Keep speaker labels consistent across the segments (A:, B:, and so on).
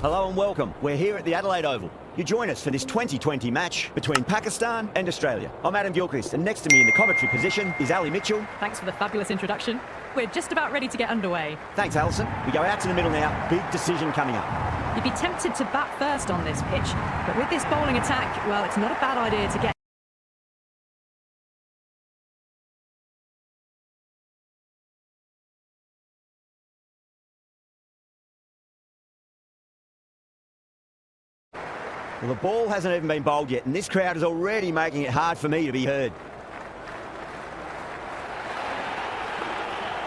A: Hello and welcome. We're here at the Adelaide Oval. You join us for this 2020 match between Pakistan and Australia. I'm Adam Gilchrist, and next to me in the commentary position is Ali Mitchell.
B: Thanks for the fabulous introduction. We're just about ready to get underway.
A: Thanks, Alison. We go out to the middle now. Big decision coming up.
B: You'd be tempted to bat first on this pitch, but with this bowling attack, well, it's not a bad idea to get.
A: Well, the ball hasn't even been bowled yet, and this crowd is already making it hard for me to be heard.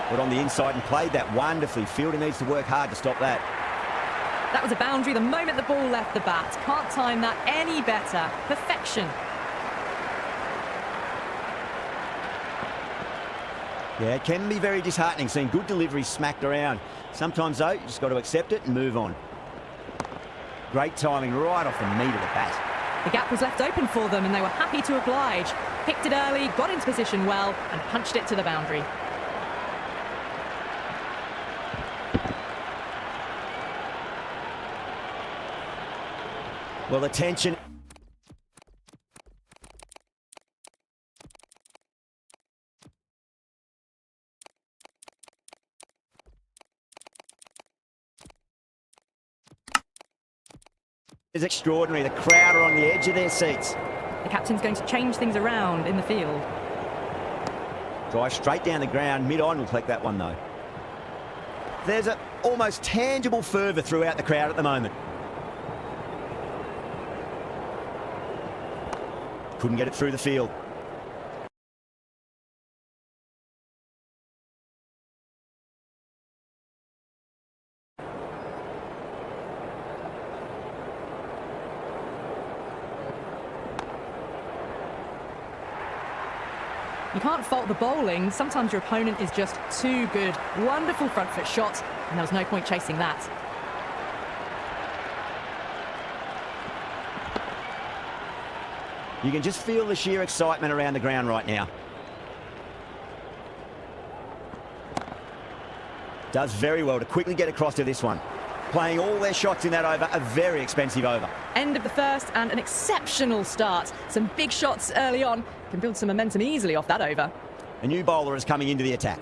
A: Put on the inside and played that wonderfully. Fielder needs to work hard to stop that.
B: That was a boundary the moment the ball left the bat. Can't time that any better. Perfection.
A: Yeah, it can be very disheartening seeing good deliveries smacked around. Sometimes, though, you just got to accept it and move on. Great timing right off the meat of the bat.
B: The gap was left open for them and they were happy to oblige. Picked it early, got into position well and punched it to the boundary.
A: Well, the tension... is extraordinary. The crowd are on the edge of their seats.
B: The captain's going to change things around in the field.
A: Drive straight down the ground. Mid-on will collect that one, though. There's an almost tangible fervour throughout the crowd at the moment. Couldn't get it through the field.
B: You can't fault the bowling. Sometimes your opponent is just too good. Wonderful front foot shot, and there was no point chasing that.
A: You can just feel the sheer excitement around the ground right now. Does very well to quickly get across to this one. Playing all their shots in that over, a very expensive over.
B: End of the first and an exceptional start. Some big shots early on. Can build some momentum easily off that over.
A: A new bowler is coming into the attack.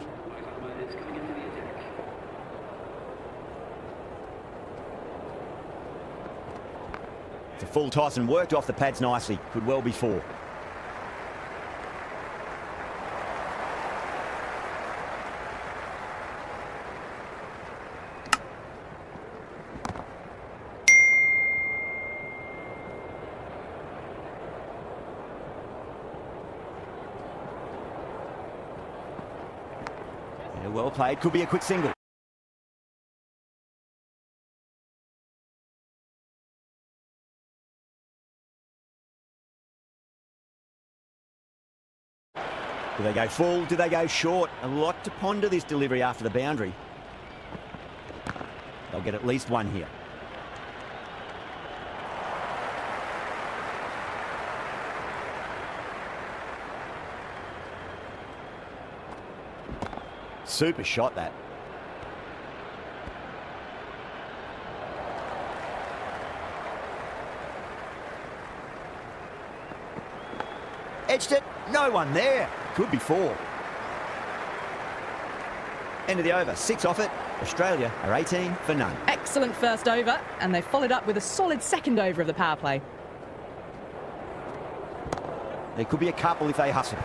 A: It's a full toss and worked off the pads nicely. Could well be four. Yeah, well played. Could be a quick single. Do they go full? Do they go short? A lot to ponder this delivery after the boundary. They'll get at least one here. Super shot, that. Edged it. No one there. Could be four. End of the over. 6 off it. Australia are 18 for none.
B: Excellent first over, and they followed up with a solid second over of the power play.
A: There could be a couple if they hustle.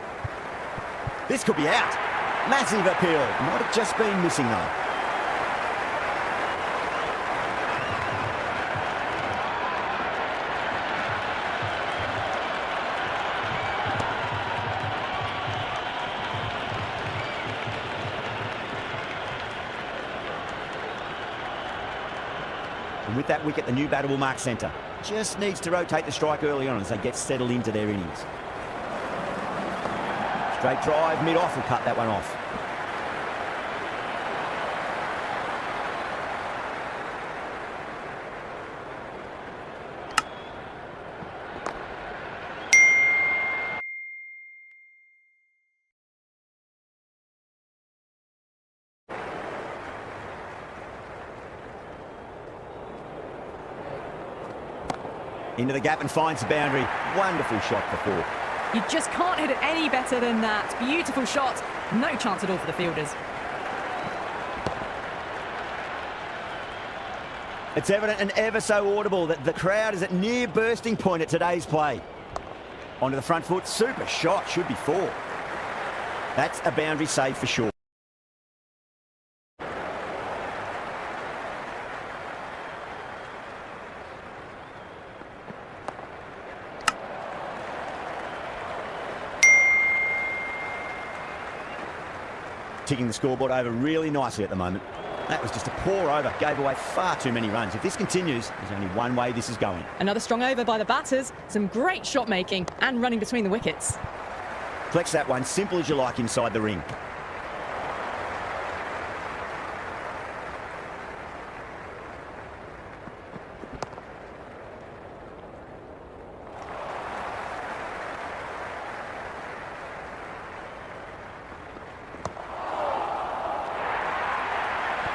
A: This could be out. Massive appeal. Might have just been missing, though. And with that wicket, the new batter will mark centre. Just needs to rotate the strike early on as they get settled into their innings. Straight drive, mid-off will cut that one off. Into the gap and finds the boundary. Wonderful shot for four.
B: You just can't hit it any better than that. Beautiful shot. No chance at all for the fielders.
A: It's evident and ever so audible that the crowd is at near bursting point at today's play. Onto the front foot. Super shot. Should be four. That's a boundary save for sure. Ticking the scoreboard over really nicely at the moment. That was just a poor over. Gave away far too many runs. If this continues, there's only one way this is going.
B: Another strong over by the batters. Some great shot making and running between the wickets.
A: Flex that one, simple as you like inside the ring.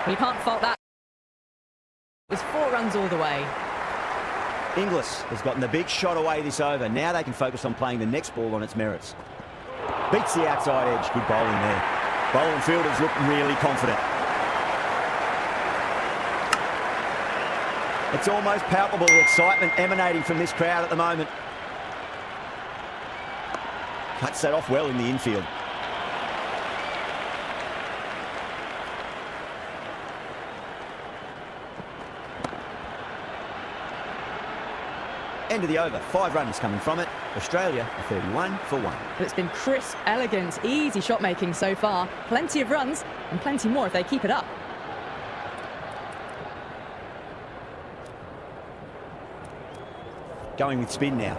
B: Well, you can't fault that. It was 4 runs all the way.
A: Inglis has gotten the big shot away this over. Now they can focus on playing the next ball on its merits. Beats the outside edge. Good bowling there. Bowling fielders look really confident. It's almost palpable, the excitement emanating from this crowd at the moment. Cuts that off well in the infield. End of the over. 5 runs coming from it. Australia are 31 for 1.
B: But it's been crisp, elegant, easy shot making so far. Plenty of runs and plenty more if they keep it up.
A: Going with spin now.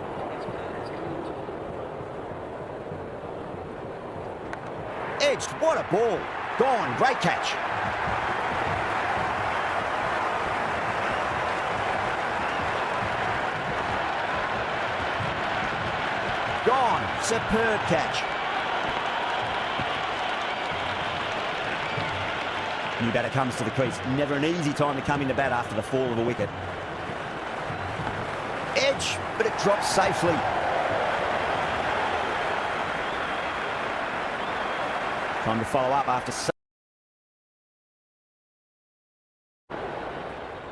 A: Edged. What a ball. Gone. Great catch. Gone. Superb catch. New batter comes to the crease. Never an easy time to come into bat after the fall of a wicket. Edge, but it drops safely. Time to follow up after...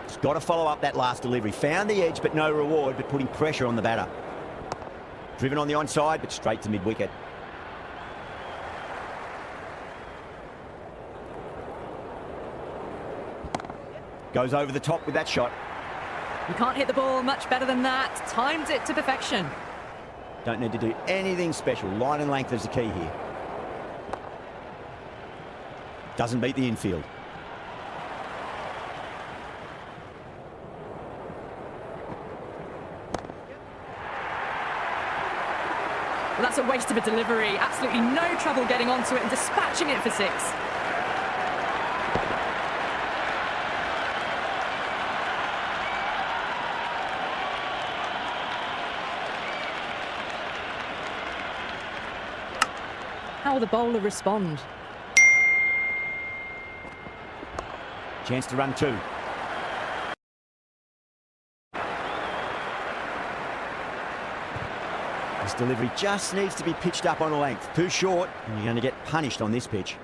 A: It's got to follow up that last delivery. Found the edge, but no reward, but putting pressure on the batter. Driven on the onside, but straight to mid-wicket. Goes over the top with that shot.
B: You can't hit the ball much better than that. Timed it to perfection.
A: Don't need to do anything special. Line and length is the key here. Doesn't beat the infield.
B: Well, that's a waste of a delivery. Absolutely no trouble getting onto it and dispatching it for 6. How will the bowler respond?
A: Chance to run 2. This delivery just needs to be pitched up on a length. Too short, and you're going to get punished on this pitch.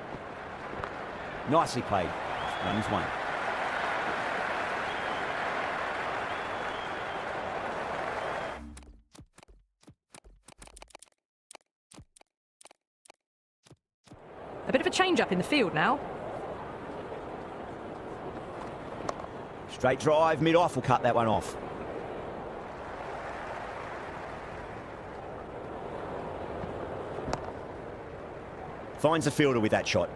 A: Nicely played. Runs 1.
B: A bit of a change-up in the field now.
A: Straight drive, mid-off will cut that one off. Finds the fielder with that shot.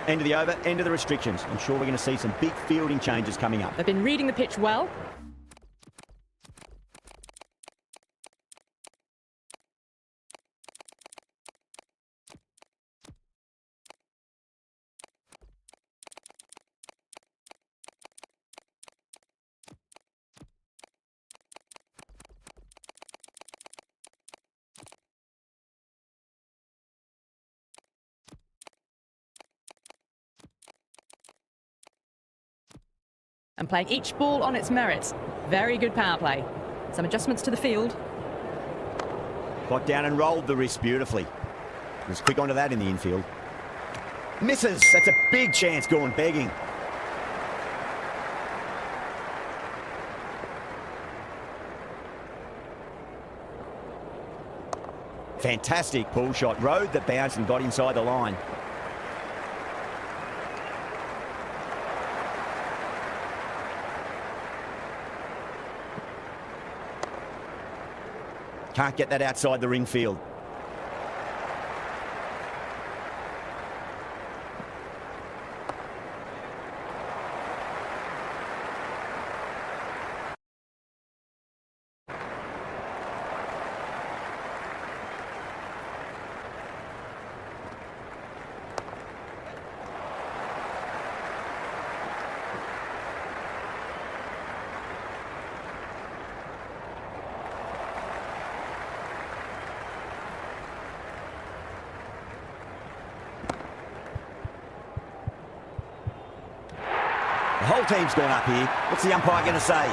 A: End of the over, end of the restrictions. I'm sure we're going to see some big fielding changes coming up.
B: They've been reading the pitch well. and playing each ball on its merits. Very good power play. Some adjustments to the field.
A: Got down and rolled the wrist beautifully. Was quick onto that in the infield. Misses. That's a big chance gone begging. Fantastic pull shot. Rode the bounce and got inside the line. Can't get that outside the ring field. The whole team's gone up here. What's the umpire going to say?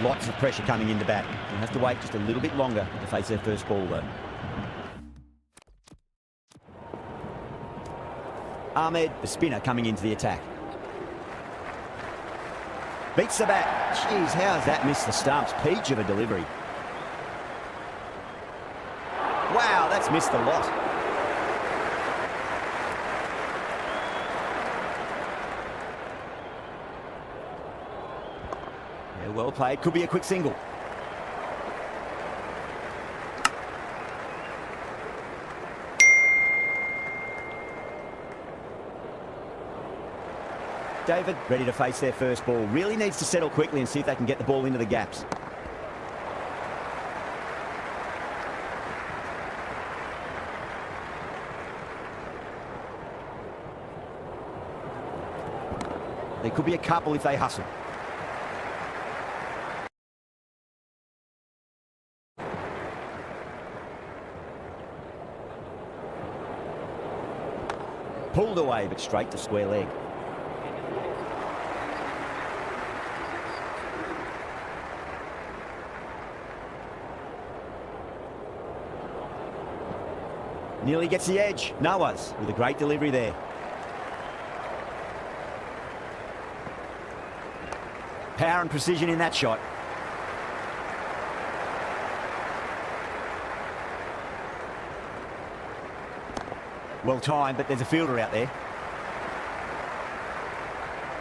A: Lots of pressure coming into bat. They'll have to wait just a little bit longer to face their first ball, though. Ahmed, the spinner, coming into the attack. Beats the bat. Jeez, how has that missed the stumps? Peach of a delivery. Wow, that's missed the lot. Yeah, well played. Could be a quick single. David, ready to face their first ball. Really needs to settle quickly and see if they can get the ball into the gaps. There could be a couple if they hustle. Pulled away, but straight to square leg. Nearly gets the edge. Nawaz with a great delivery there. Power and precision in that shot. Well timed, but there's a fielder out there.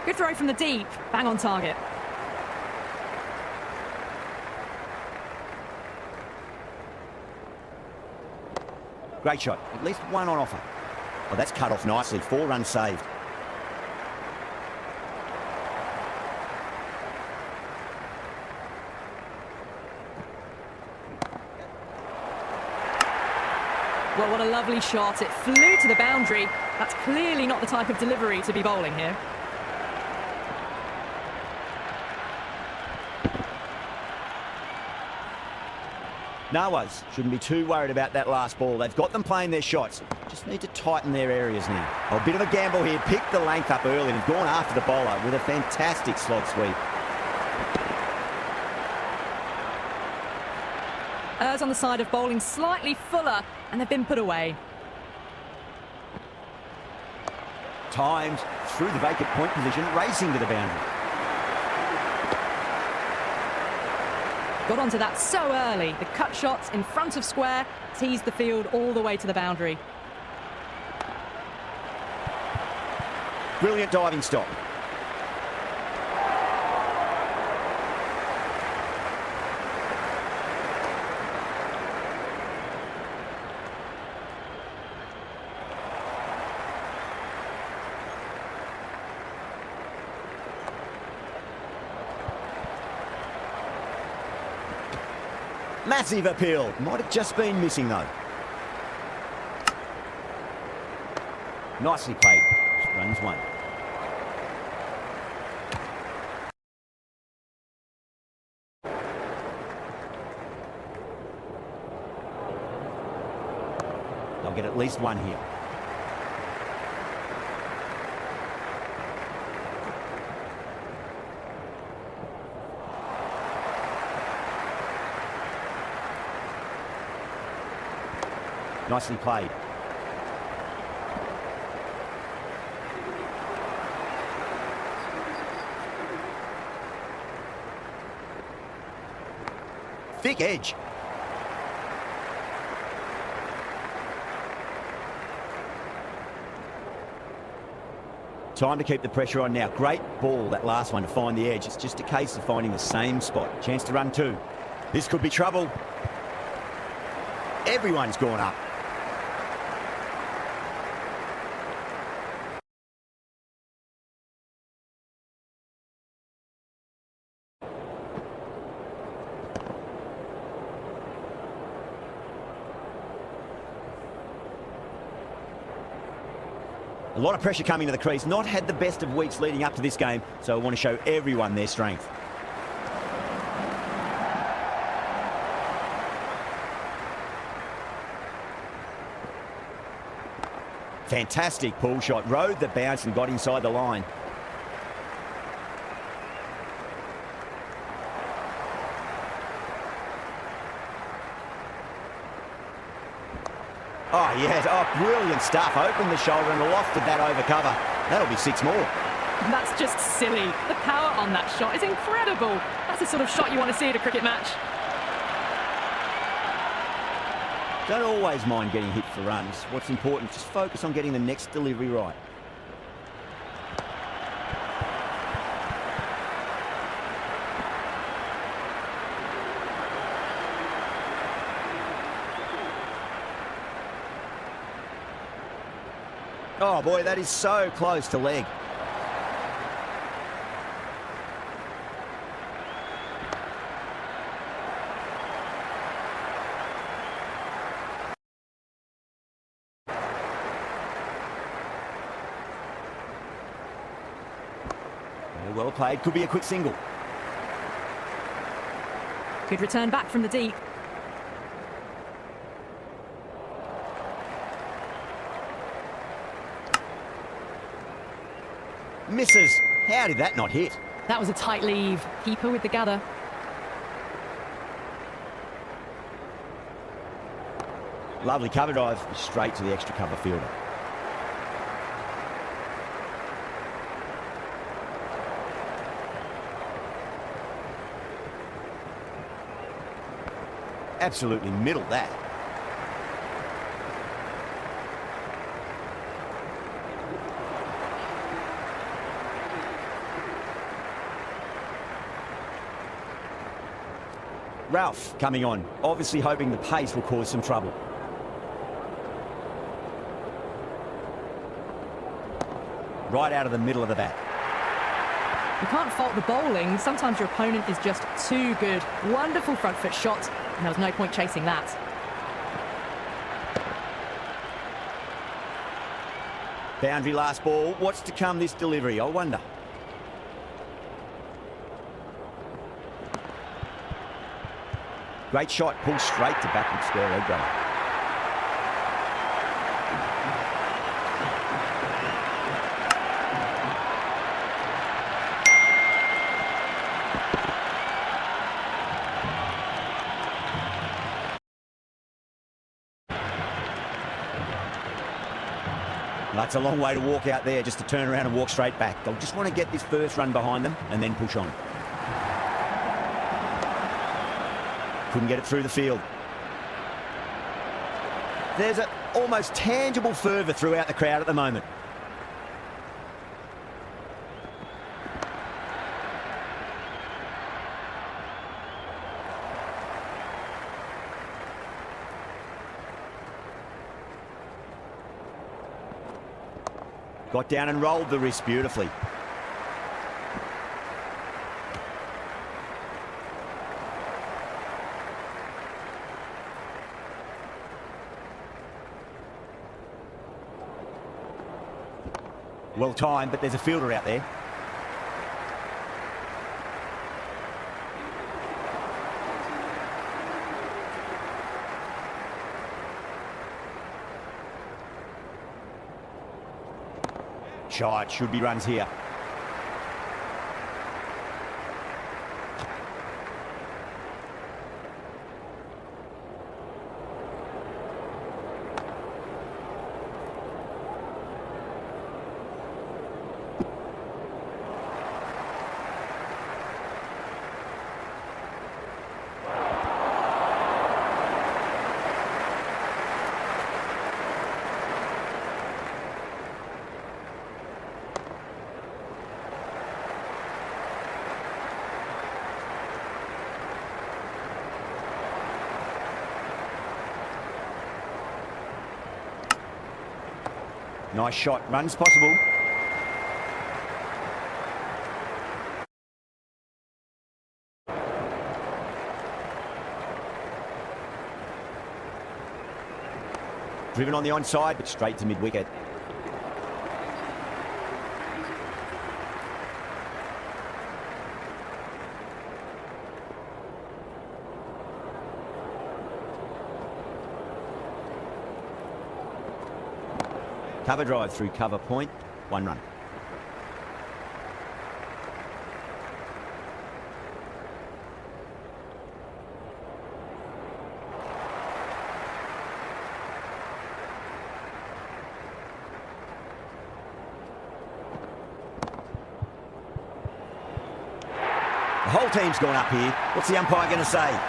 B: Good throw from the deep. Bang on target.
A: Great shot. At least one on offer. Oh, that's cut off nicely. 4 runs saved.
B: Well, what a lovely shot. It flew to the boundary. That's clearly not the type of delivery to be bowling here.
A: Nawaz shouldn't be too worried about that last ball. They've got them playing their shots. Just need to tighten their areas now. Oh, a bit of a gamble here. Picked the length up early and gone after the bowler with a fantastic slog sweep.
B: Errs on the side of bowling slightly fuller, and they've been put away.
A: Timed through the vacant point position, racing to the boundary.
B: Got onto that so early. The cut shots in front of square teased the field all the way to the boundary.
A: Brilliant diving stop. Massive appeal. Might have just been missing, though. Nicely played. Runs 1. They'll get at least one here. Nicely played. Thick edge. Time to keep the pressure on now. Great ball, that last one, to find the edge. It's just a case of finding the same spot. Chance to run two. This could be trouble. Everyone's gone up. A lot of pressure coming to the crease. Not had the best of weeks leading up to this game, so I want to show everyone their strength. Fantastic pull shot. Rode the bounce and got inside the line. Oh, yes. Oh, brilliant stuff. Opened the shoulder and lofted that over cover. That'll be 6 more.
B: That's just silly. The power on that shot is incredible. That's the sort of shot you want to see at a cricket match.
A: Don't always mind getting hit for runs. What's important, just focus on getting the next delivery right. Oh boy, that is so close to leg. Well played, could be a quick single.
B: Good return back from the deep.
A: Misses. How did that not hit?
B: That was a tight leave. Keeper with the gather.
A: Lovely cover drive, straight to the extra cover fielder. Absolutely middle that. Ralph coming on, obviously hoping the pace will cause some trouble. Right out of the middle of the bat.
B: You can't fault the bowling. Sometimes your opponent is just too good. Wonderful front foot shot, and there was no point chasing that.
A: Boundary last ball. What's to come this delivery, I wonder. Great shot, pulled straight to backward square leg runner. That's a long way to walk out there, just to turn around and walk straight back. They'll just want to get this first run behind them and then push on. Couldn't get it through the field. There's an almost tangible fervour throughout the crowd at the moment. Got down and rolled the wrist beautifully. Well timed, but there's a fielder out there. shot. Should be runs here. Nice shot. Runs possible. Driven on the onside, but straight to mid-wicket. Cover drive through cover point, 1 run. The whole team's gone up here. What's the umpire going to say?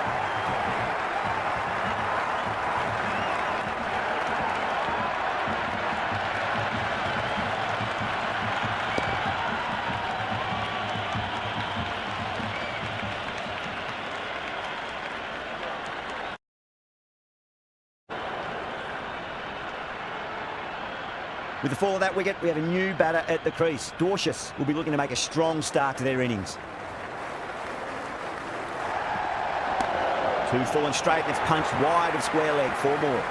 A: With the fall of that wicket, we have a new batter at the crease. Dorcius will be looking to make a strong start to their innings. 2 fallen straight, and it's punched wide of square leg. 4 more.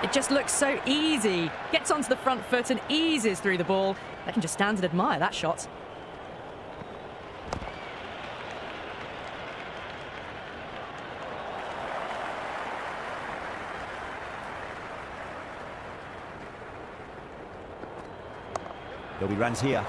B: It just looks so easy. Gets onto the front foot and eases through the ball. They can just stand and admire that shot.
A: There'll be runs here.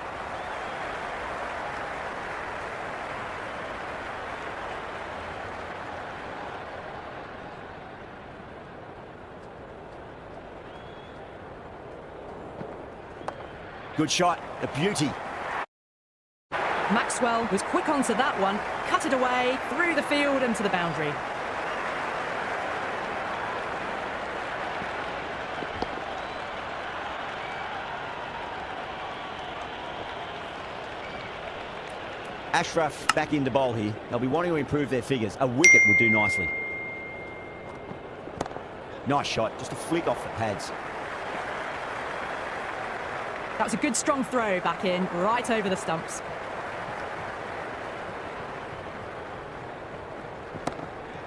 A: Good shot, a beauty.
B: Maxwell was quick onto that one, cut it away, through the field and to the boundary.
A: Ashraf back into bowl here. They'll be wanting to improve their figures. A wicket would do nicely. Nice shot, just a flick off the pads.
B: That was a good strong throw back in, right over the stumps.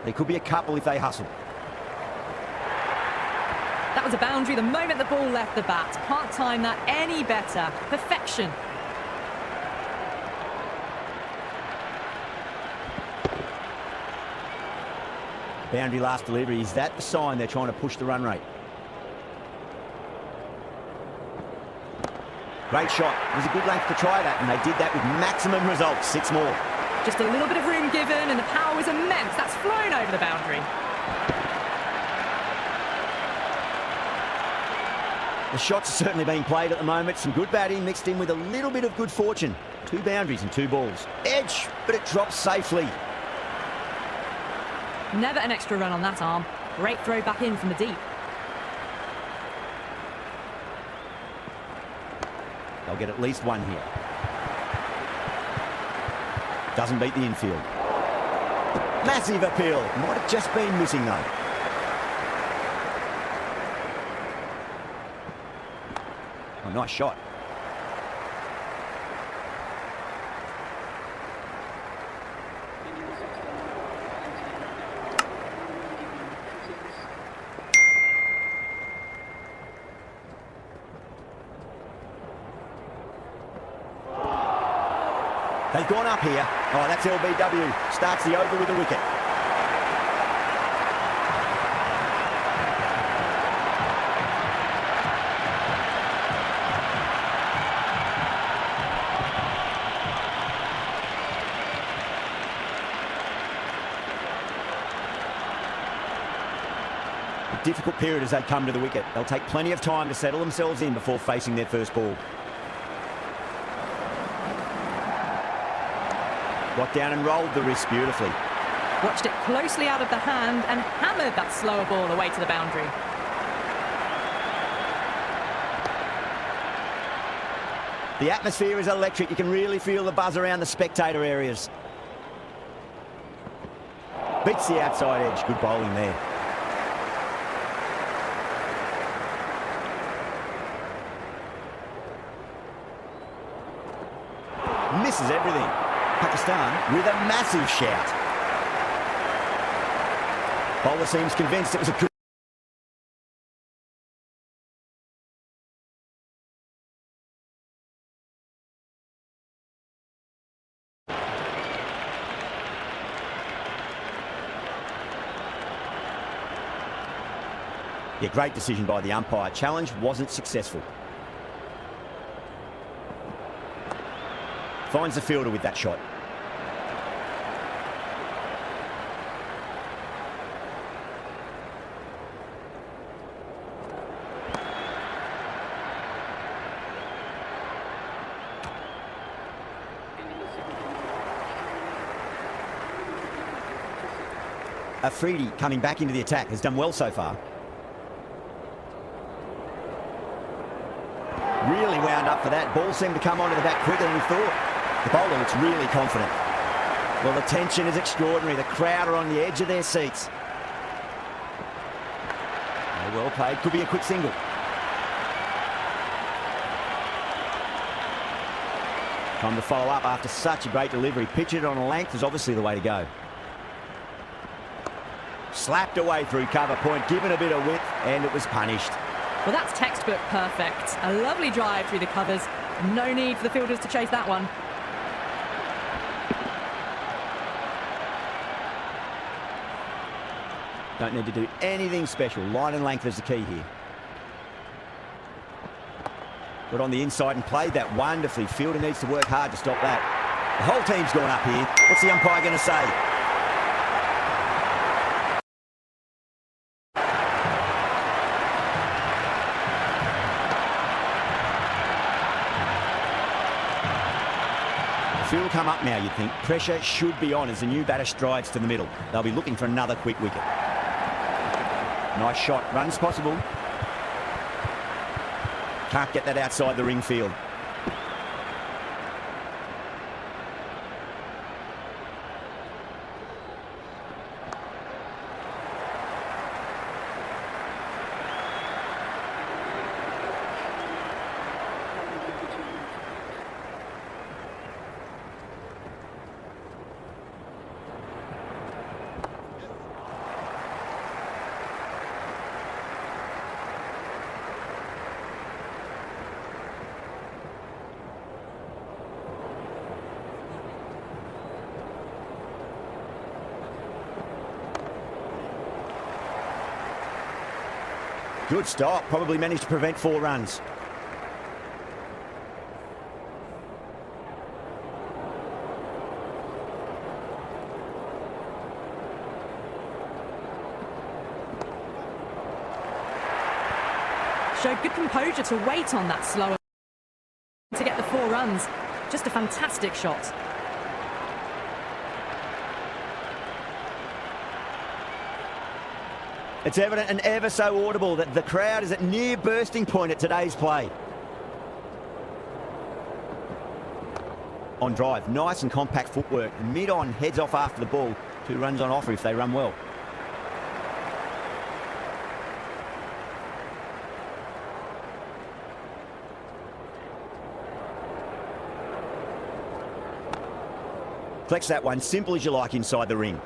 A: There could be a couple if they hustle.
B: That was a boundary the moment the ball left the bat. Can't time that any better. Perfection.
A: Boundary last delivery. Is that the sign they're trying to push the run rate? Great shot. It was a good length to try that, and they did that with maximum results. 6 more.
B: Just a little bit of room given, and the power was immense. That's flown over the boundary.
A: The shots are certainly being played at the moment. Some good batting mixed in with a little bit of good fortune. 2 boundaries and 2 balls. Edge, but it drops safely.
B: Never an extra run on that arm. Great throw back in from the deep.
A: They'll get at least 1 here. Doesn't beat the infield. Massive appeal. Might have just been missing though. Oh, nice shot. They've gone up here. Oh, that's LBW. Starts the over with a wicket. a difficult period as they come to the wicket. They'll take plenty of time to settle themselves in before facing their first ball. Got down and rolled the wrist beautifully.
B: Watched it closely out of the hand and hammered that slower ball away to the boundary.
A: The atmosphere is electric. You can really feel the buzz around the spectator areas. Beats the outside edge. Good bowling there. Misses everything. Pakistan with a massive shout. Bowler seems convinced it was a good... Yeah, great decision by the umpire. Challenge wasn't successful. Finds the fielder with that shot. Afridi coming back into the attack has done well so far. Really wound up for that. Ball seemed to come onto the bat quicker than he thought. The bowler looks really confident. Well, the tension is extraordinary. The crowd are on the edge of their seats. Oh, well played. Could be a quick single. Time to follow up after such a great delivery. Pitch it on a length is obviously the way to go. Slapped away through cover point, given a bit of width, and it was punished.
B: Well, that's textbook perfect. A lovely drive through the covers. No need for the fielders to chase that one.
A: Don't need to do anything special. Line and length is the key here. Got on the inside and played that wonderfully. Fielder needs to work hard to stop that. The whole team's gone up here. What's the umpire going to say? Field will come up now, you'd think. Pressure should be on as the new batter strides to the middle. They'll be looking for another quick wicket. Nice shot. Runs possible. Can't get that outside the ring field. Good stop, probably managed to prevent 4 runs.
B: Showed good composure to wait on that slower to get the 4 runs. Just a fantastic shot.
A: It's evident and ever so audible that the crowd is at near bursting point at today's play. On drive, nice and compact footwork. Mid-on, heads off after the ball. 2 runs on offer if they run well. Flex that one, simple as you like inside the ring.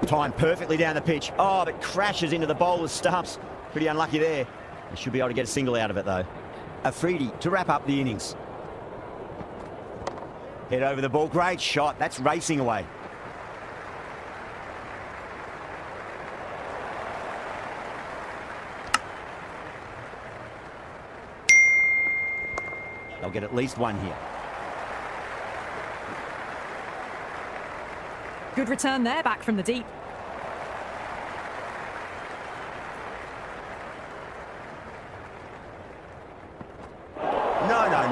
A: Timed perfectly down the pitch. Oh, but crashes into the bowler's stumps. Pretty unlucky there. They should be able to get a single out of it, though. Afridi to wrap up the innings. Head over the ball. Great shot. That's racing away. They'll get at least 1 here.
B: Good return there, back from the deep.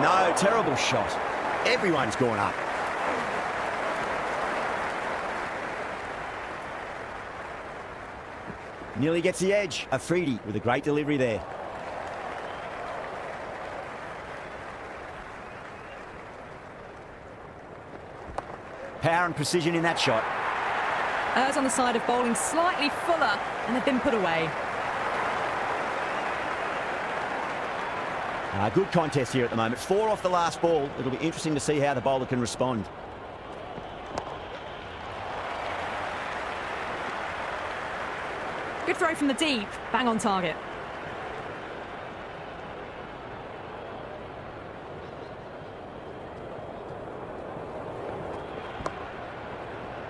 A: No, terrible shot. Everyone's gone up. Nearly gets the edge. Afridi with a great delivery there. Power and precision in that shot.
B: Errs on the side of bowling slightly fuller, and they've been put away.
A: Good contest here at the moment. 4 off the last ball. It'll be interesting to see how the bowler can respond.
B: Good throw from the deep, bang on target.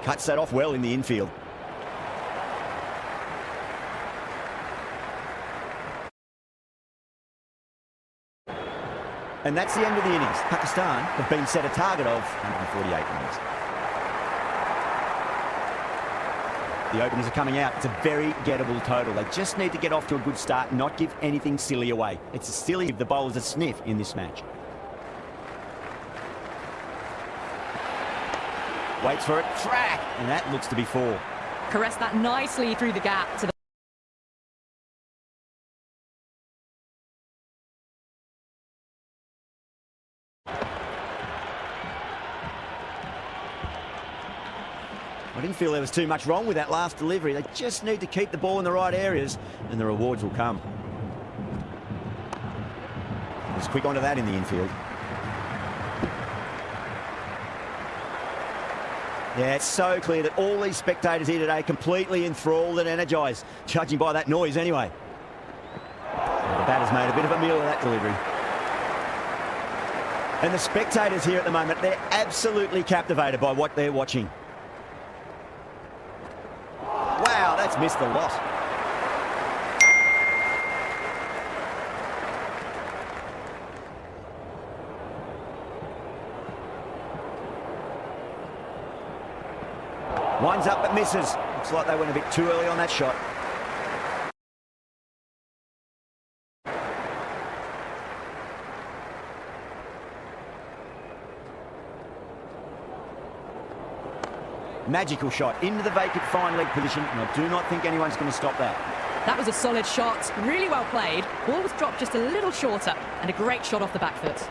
A: Cuts that off well in the infield. And that's the end of the innings. Pakistan have been set a target of 148 runs. The openers are coming out. It's a very gettable total. They just need to get off to a good start and not give anything silly away. It's silly if the bowlers a sniff in this match. Waits for it, track, and that looks to be 4.
B: Caressed that nicely through the gap to the...
A: I didn't feel there was too much wrong with that last delivery. They just need to keep the ball in the right areas and the rewards will come. Just quick onto that in the infield. Yeah, it's so clear that all these spectators here today are completely enthralled and energised, judging by that noise anyway. Well, the batter's made a bit of a meal of that delivery. And the spectators here at the moment, they're absolutely captivated by what they're watching. Wow, that's missed a lot. Winds up but misses. Looks like they went a bit too early on that shot. Magical shot into the vacant fine leg position, and I do not think anyone's going to stop that.
B: That was a solid shot, really well played. Ball was dropped just a little shorter, and a great shot off the back foot.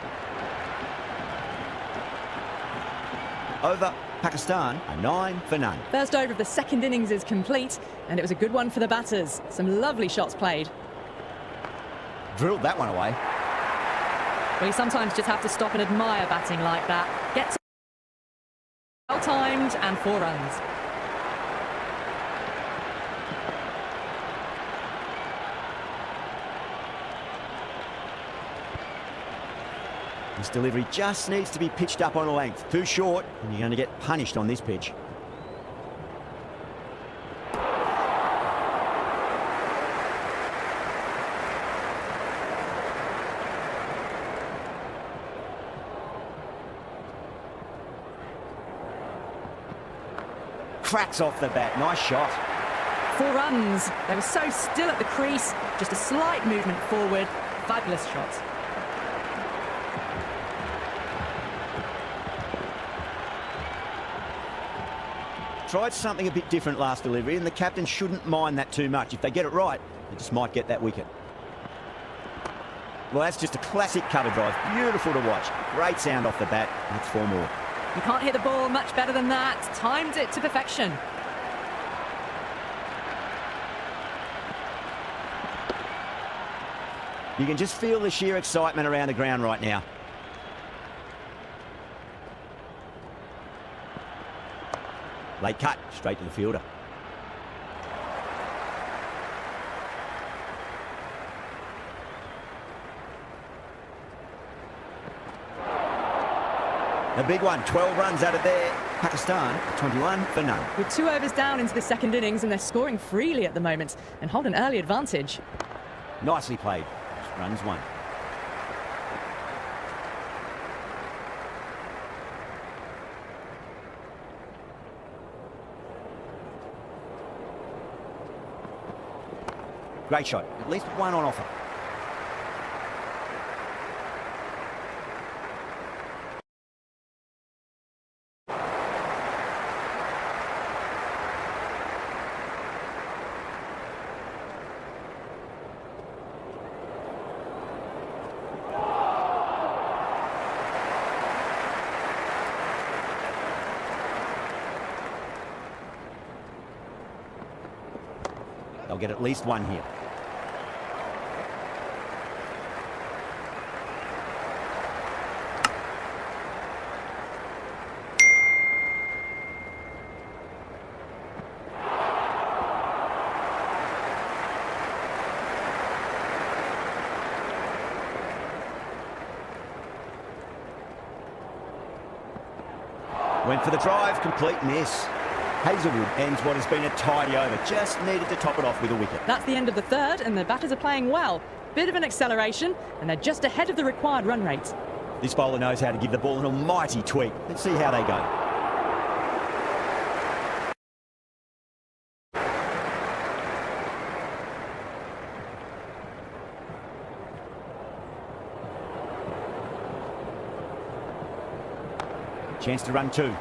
A: Over Pakistan, a 9 for none.
B: First over of the second innings is complete, and it was a good one for the batters. Some lovely shots played.
A: Drilled that one away.
B: Well, you sometimes just have to stop and admire batting like that. Get to well timed and 4 runs.
A: This delivery just needs to be pitched up on a length. Too short, and you're going to get punished on this pitch. Cracks off the bat. Nice shot.
B: 4 runs. They were so still at the crease. Just a slight movement forward. Fabulous shot.
A: Tried something a bit different last delivery, and the captain shouldn't mind that too much. If they get it right, they just might get that wicket. Well, that's just a classic cover drive. Beautiful to watch. Great sound off the bat. That's 4 more.
B: You can't hit the ball much better than that. Timed it to perfection.
A: You can just feel the sheer excitement around the ground right now. Late cut, straight to the fielder. A big one, 12 runs out of there. Pakistan, 21 for none.
B: With 2 overs down into the second innings, and they're scoring freely at the moment and hold an early advantage.
A: Nicely played. Runs 1. Great shot. At least one on offer. They'll get at least one here. Went for the drive, complete miss. Hazelwood ends what has been a tidy over. Just needed to top it off with a wicket.
B: That's the end of the third, and the batters are playing well. Bit of an acceleration, and they're just ahead of the required run rate.
A: This bowler knows how to give the ball an almighty tweak. Let's see how they go. Chance to run two.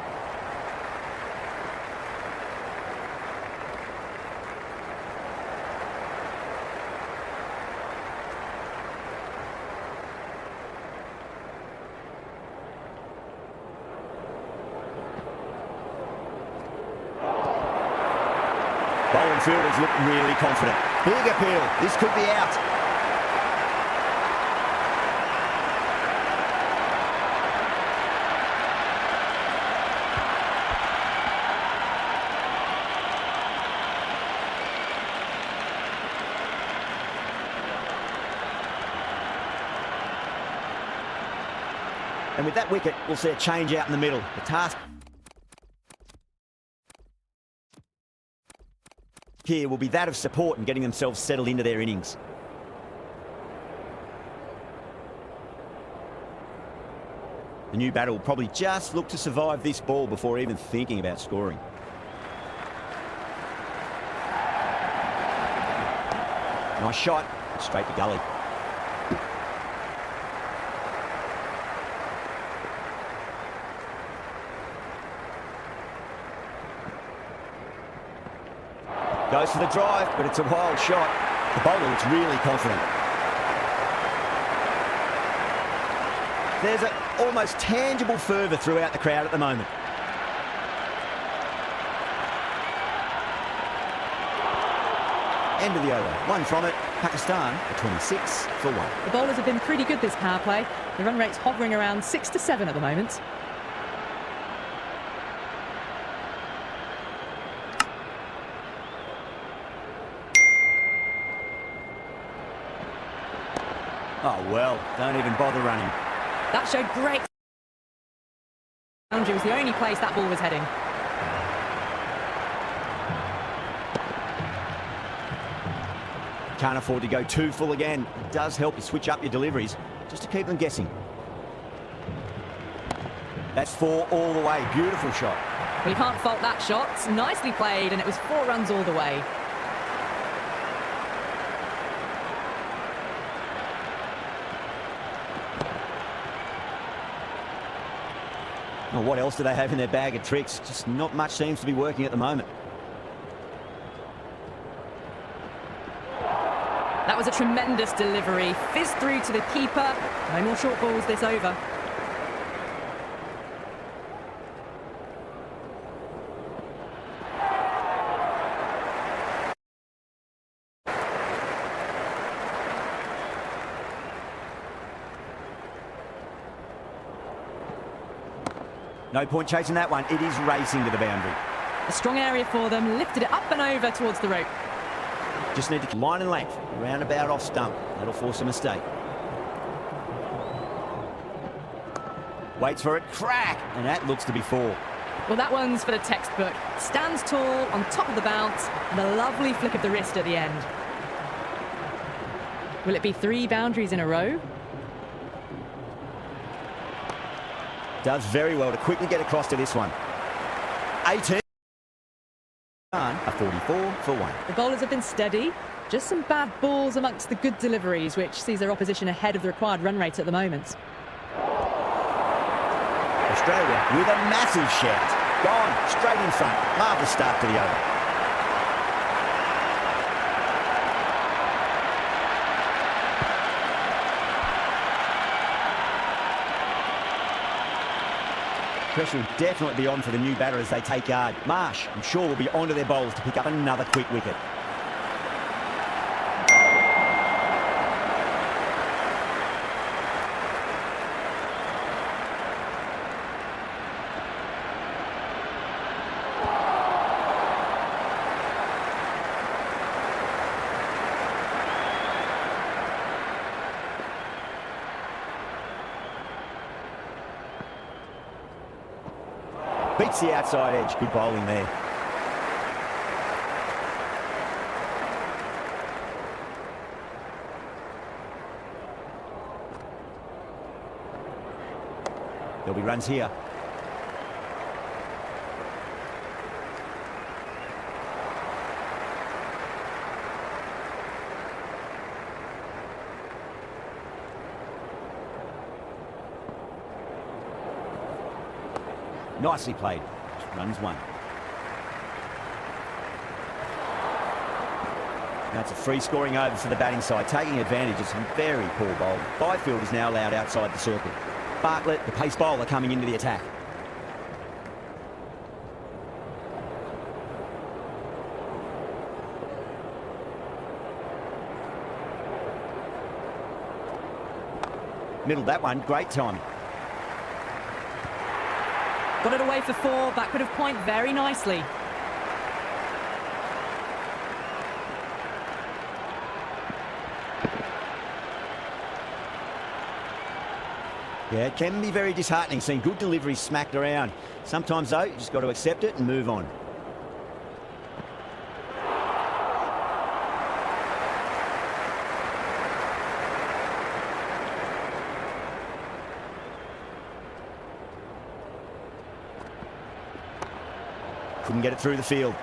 A: Bowling fielders look really confident. Big appeal. This could be out. And with that wicket, we'll see a change out in the middle. The task here will be that of support and getting themselves settled into their innings. The new batter will probably just look to survive this ball before even thinking about scoring. Nice shot, straight to gully. Goes for the drive, but it's a wild shot. The bowler looks really confident. There's an almost tangible fervour throughout the crowd at the moment. End of the over. One from it. Pakistan at 26 for one.
B: The bowlers have been pretty good this power play. The run rate's hovering around 6 to 7 at the moment.
A: Oh, well, don't even bother running.
B: That showed great. Boundary was the only place that ball was heading.
A: Can't afford to go too full again. It does help you switch up your deliveries, just to keep them guessing. That's 4 all the way. Beautiful shot.
B: Well, you can't fault that shot. Nicely played, and it was 4 runs all the way.
A: Well, what else do they have in their bag of tricks? Just not much seems to be working at the moment.
B: That was a tremendous delivery. Fizzed through to the keeper. No more short balls this over.
A: No point chasing that one. It is racing to the boundary.
B: A strong area for them. Lifted it up and over towards the rope.
A: Just need to line and length. Roundabout off stump. That'll force a mistake. Waits for it. Crack! And that looks to be 4.
B: Well, that one's for the textbook. Stands tall on top of the bounce and a lovely flick of the wrist at the end. Will it be 3 boundaries in a row?
A: Does very well to quickly get across to this one. 18. A 44 for 1.
B: The bowlers have been steady. Just some bad balls amongst the good deliveries, which sees their opposition ahead of the required run rate at the moment.
A: Australia with a massive shout. Gone, straight in front. Marvellous start to the over. Pressure will definitely be on for the new batter as they take guard. Marsh, I'm sure, will be onto their bowlers to pick up another quick wicket. Beats the outside edge. Good bowling there. There'll be runs here. Nicely played. Runs one. Now it's a free scoring over for the batting side, taking advantage of some very poor bowling. Byfield is now allowed outside the circle. Bartlett, the pace bowler, coming into the attack. Middled that one, great timing.
B: Got it away for 4, backward of point very nicely.
A: Yeah, it can be very disheartening seeing good deliveries smacked around. Sometimes, though, you just got to accept it and move on. Couldn't get it through the field.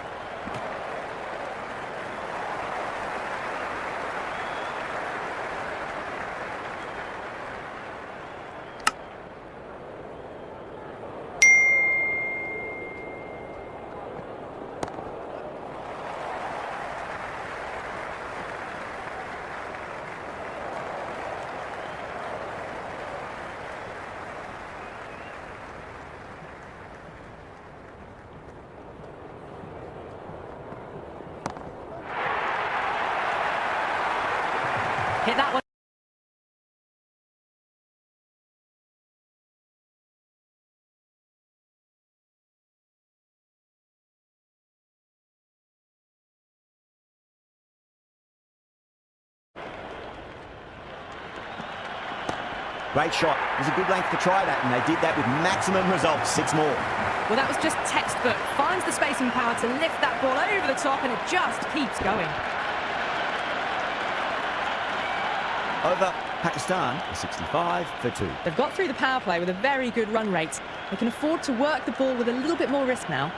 B: Hit that one.
A: Great shot. It was a good length to try that, and they did that with maximum results. 6 more.
B: Well, that was just textbook. Finds the spacing power to lift that ball over the top, and it just keeps going.
A: Over Pakistan, a 65 for 2.
B: They've got through the power play with a very good run rate. They can afford to work the ball with a little bit more risk now.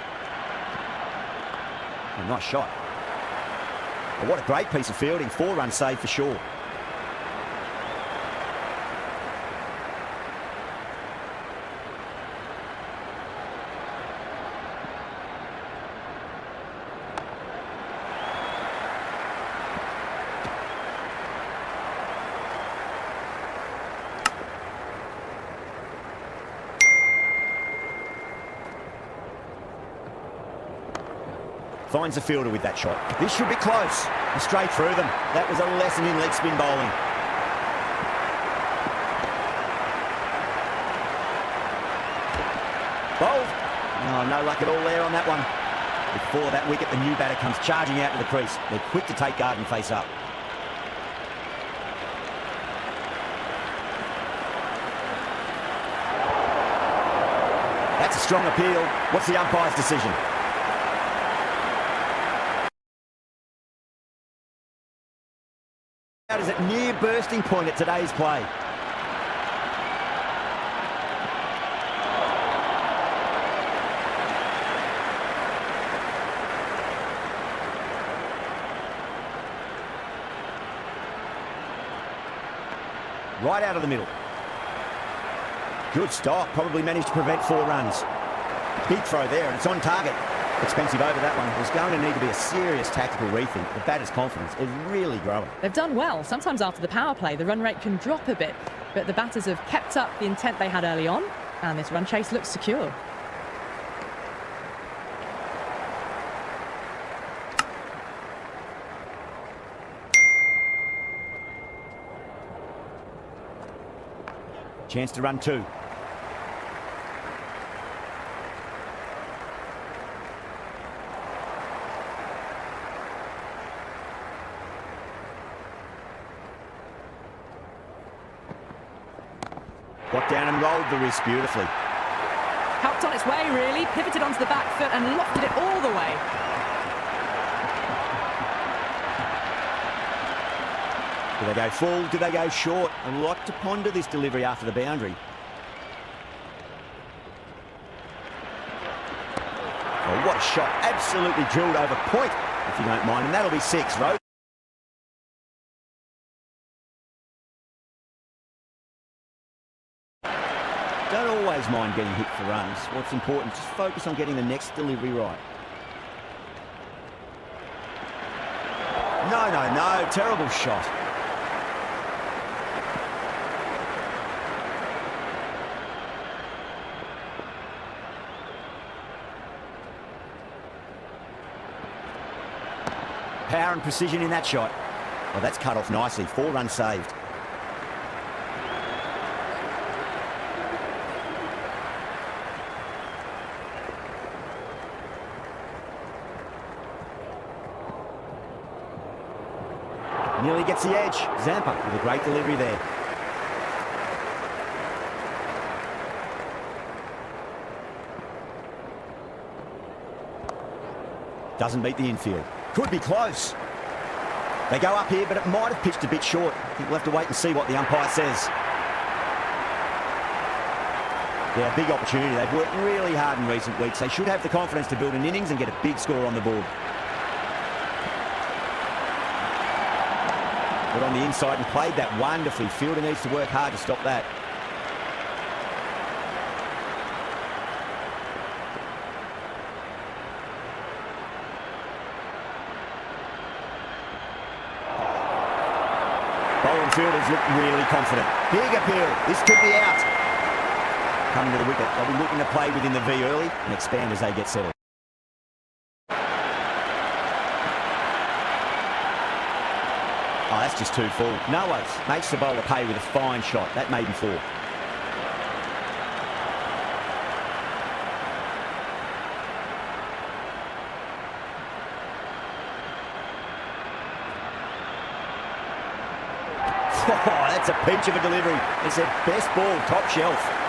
A: Oh, nice shot. But what a great piece of fielding. 4-run save for sure. Finds the fielder with that shot. This should be close. And straight through them. That was a lesson in leg spin bowling. Bowled. Oh, no luck at all there on that one. Before that wicket, the new batter comes charging out to the crease. They're quick to take guard and face up. That's a strong appeal. What's the umpire's decision? Is at near bursting point at today's play. right out of the middle. Good stop, probably managed to prevent 4 runs. Big throw there, and it's on target. Expensive over that one. There's going to need to be a serious tactical rethink. The batter's confidence is really growing.
B: They've done well. Sometimes after the power play, the run rate can drop a bit, but the batters have kept up the intent they had early on, and this run chase looks secure.
A: Chance to run 2. Got down and rolled the wrist beautifully.
B: Helped on its way, really. Pivoted onto the back foot and lofted it all the way.
A: Do they go full? Do they go short? A lot to ponder this delivery after the boundary. Oh, what a shot. Absolutely drilled over point, if you don't mind. And that'll be 6, Rose. Don't always mind getting hit for runs. What's important, just focus on getting the next delivery right. No. Terrible shot. Power and precision in that shot. Well, that's cut off nicely. 4 runs saved. Nearly gets the edge. Zampa with a great delivery there. Doesn't beat the infield. Could be close. They go up here, but it might have pitched a bit short. I think we'll have to wait and see what the umpire says. Yeah, big opportunity. They've worked really hard in recent weeks. They should have the confidence to build an innings and get a big score on the board. Got on the inside and played that wonderfully. Fielder needs to work hard to stop that. Bowling fielders look really confident. Big appeal. This could be out. Coming to the wicket. They'll be looking to play within the V early and expand as they get settled. Oh, that's just too full. Noah's makes the bowler pay with a fine shot. That may be 4. Oh, that's a peach of a delivery. It's their best ball, top shelf.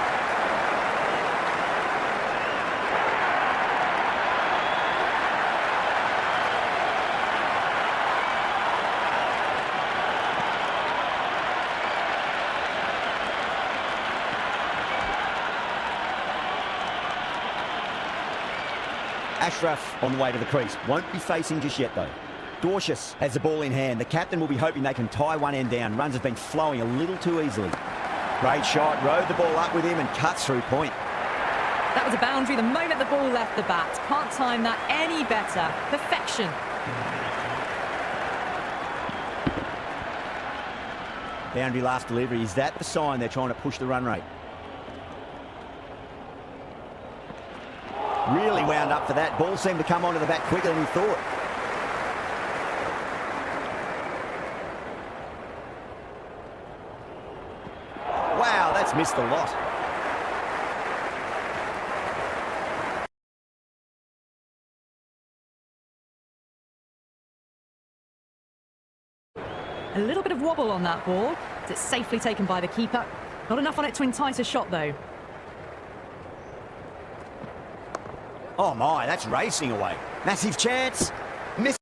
A: Ashraf on the way to the crease. Won't be facing just yet, though. Dorcius has the ball in hand. The captain will be hoping they can tie one end down. Runs have been flowing a little too easily. Great shot. Rode the ball up with him and cuts through point.
B: That was a boundary the moment the ball left the bat. Can't time that any better. Perfection.
A: Boundary last delivery. Is that the sign they're trying to push the run rate? Really wound up for that. Ball seemed to come onto the bat quicker than he thought. Wow, that's missed the lot.
B: A little bit of wobble on that ball. It's safely taken by the keeper. Not enough on it to entice a shot, though.
A: Oh my, that's racing away. Massive chance. Miss.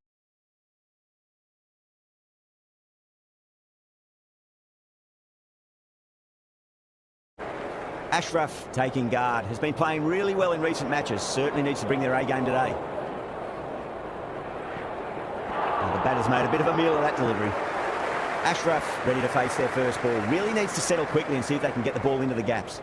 A: Ashraf taking guard. Has been playing really well in recent matches. Certainly needs to bring their A game today. Well, the batter's made a bit of a meal of that delivery. Ashraf ready to face their first ball. Really needs to settle quickly and see if they can get the ball into the gaps.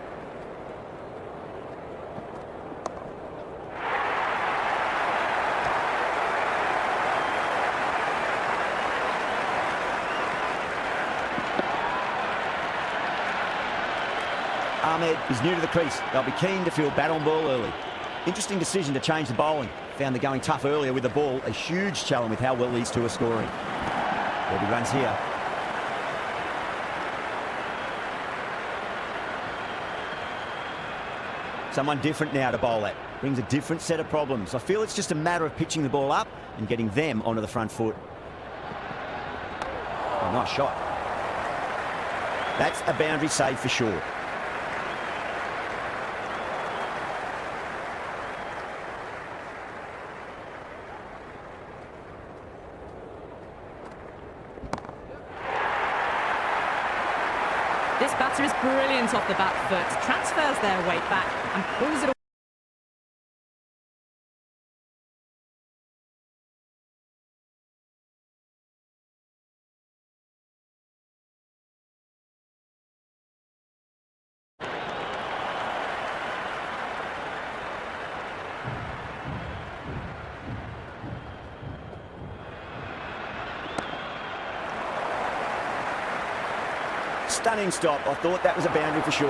A: Ahmed is new to the crease. They'll be keen to field bat on ball early. Interesting decision to change the bowling. Found the going tough earlier with the ball. A huge challenge with how well these two are scoring. There'll be runs here. Someone different now to bowl at. Brings a different set of problems. I feel it's just a matter of pitching the ball up and getting them onto the front foot. Oh, nice shot. That's a boundary save for sure.
B: This batter is brilliant off the back foot, transfers their weight back and pulls it away.
A: Stunning stop. I thought that was a boundary for sure.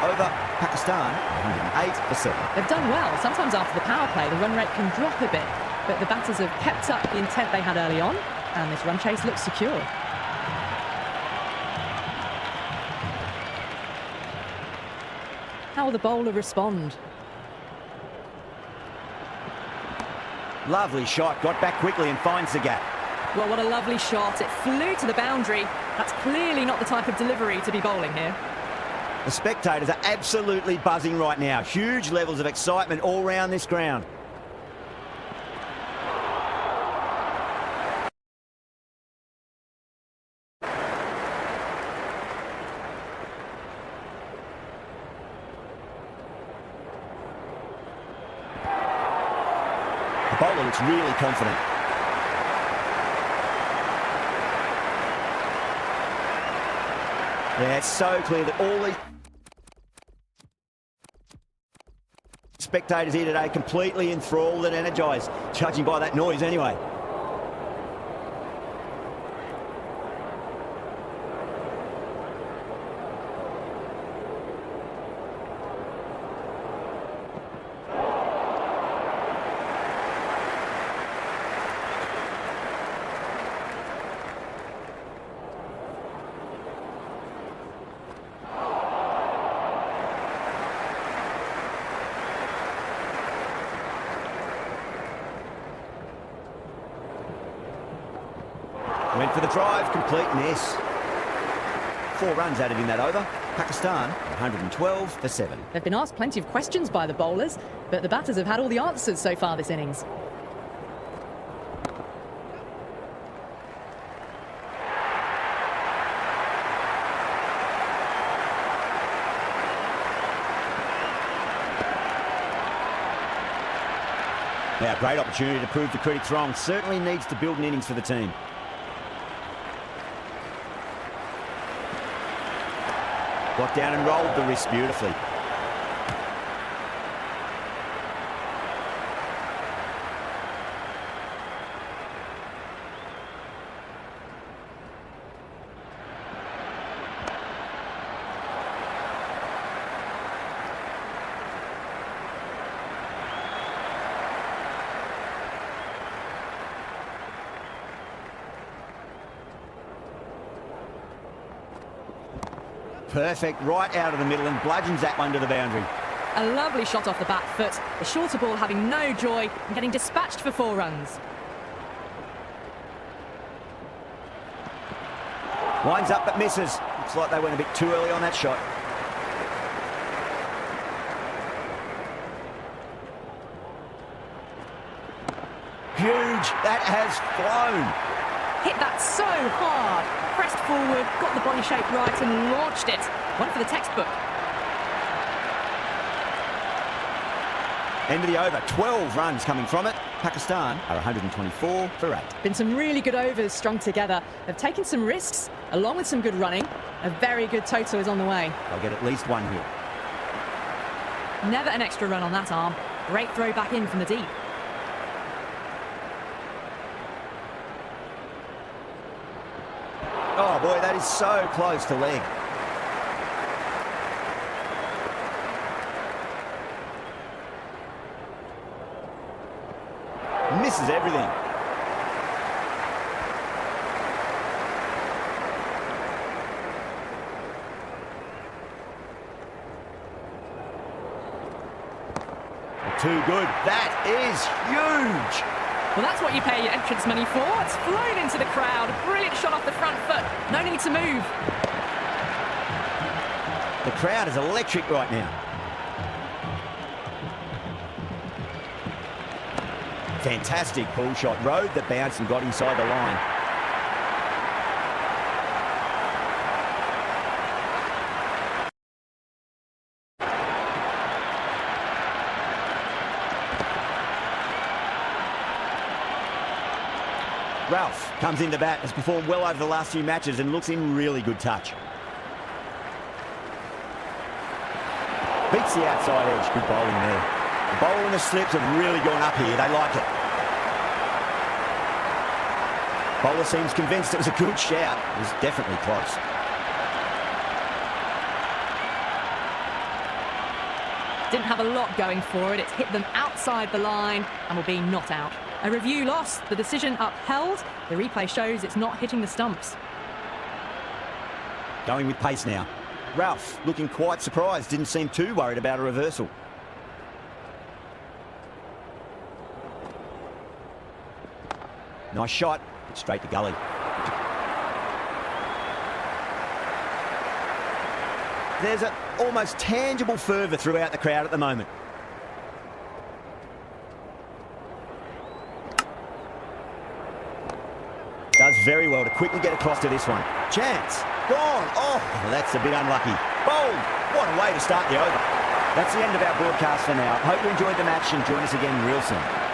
A: Over Pakistan, 108 for 7.
B: They've done well. Sometimes after the power play, the run rate can drop a bit, but the batters have kept up the intent they had early on, and this run chase looks secure. How will the bowler respond?
A: Lovely shot. Got back quickly and finds the gap.
B: Well, what a lovely shot. It flew to the boundary. That's clearly not the type of delivery to be bowling here.
A: The spectators are absolutely buzzing right now. Huge levels of excitement all round this ground. The bowler looks really confident. Yeah, it's so clear that all these spectators here today completely enthralled and energised, judging by that noise anyway. Went for the drive, complete miss. 4 runs added in that over. Pakistan, 112 for 7.
B: They've been asked plenty of questions by the bowlers, but the batters have had all the answers so far this innings.
A: Now, great opportunity to prove the critics wrong. Certainly needs to build an innings for the team. Got down and rolled the wrist beautifully. Perfect, right out of the middle and bludgeons that one to the boundary.
B: A lovely shot off the back foot. The shorter ball having no joy and getting dispatched for 4 runs.
A: Winds up but misses. Looks like they went a bit too early on that shot. Huge, that has flown.
B: Hit that so hard. pressed forward, got the body shape right and launched it. One for the textbook.
A: End of the over, 12 runs coming from it. Pakistan are 124 for 8.
B: Been some really good overs strung together. They've taken some risks, along with some good running. A very good total is on the way.
A: They'll get at least one here.
B: Never an extra run on that arm. Great throw back in from the deep.
A: Oh boy, that is so close to leg. Misses everything. Too good. That is huge.
B: Well, that's what you pay your entrance money for. It's flown into the crowd. Brilliant shot off the front foot. No need to move.
A: The crowd is electric right now. Fantastic pull shot. Rode the bounce and got inside the line. Ralph comes into bat, has performed well over the last few matches and looks in really good touch. Beats the outside edge. Good bowling there. The bowl and the slips have really gone up here. They like it. Bowler seems convinced it was a good shout. It was definitely close.
B: Didn't have a lot going for it. It's hit them outside the line and will be not out. A review lost, the decision upheld. The replay shows it's not hitting the stumps.
A: Going with pace now. Ralph looking quite surprised, didn't seem too worried about a reversal. Nice shot, straight to gully. There's an almost tangible fervour throughout the crowd at the moment. Does very well to quickly get across to this one. Chance. Gone. Oh, that's a bit unlucky. Bowled. What a way to start the over. That's the end of our broadcast for now. Hope you enjoyed the match and join us again real soon.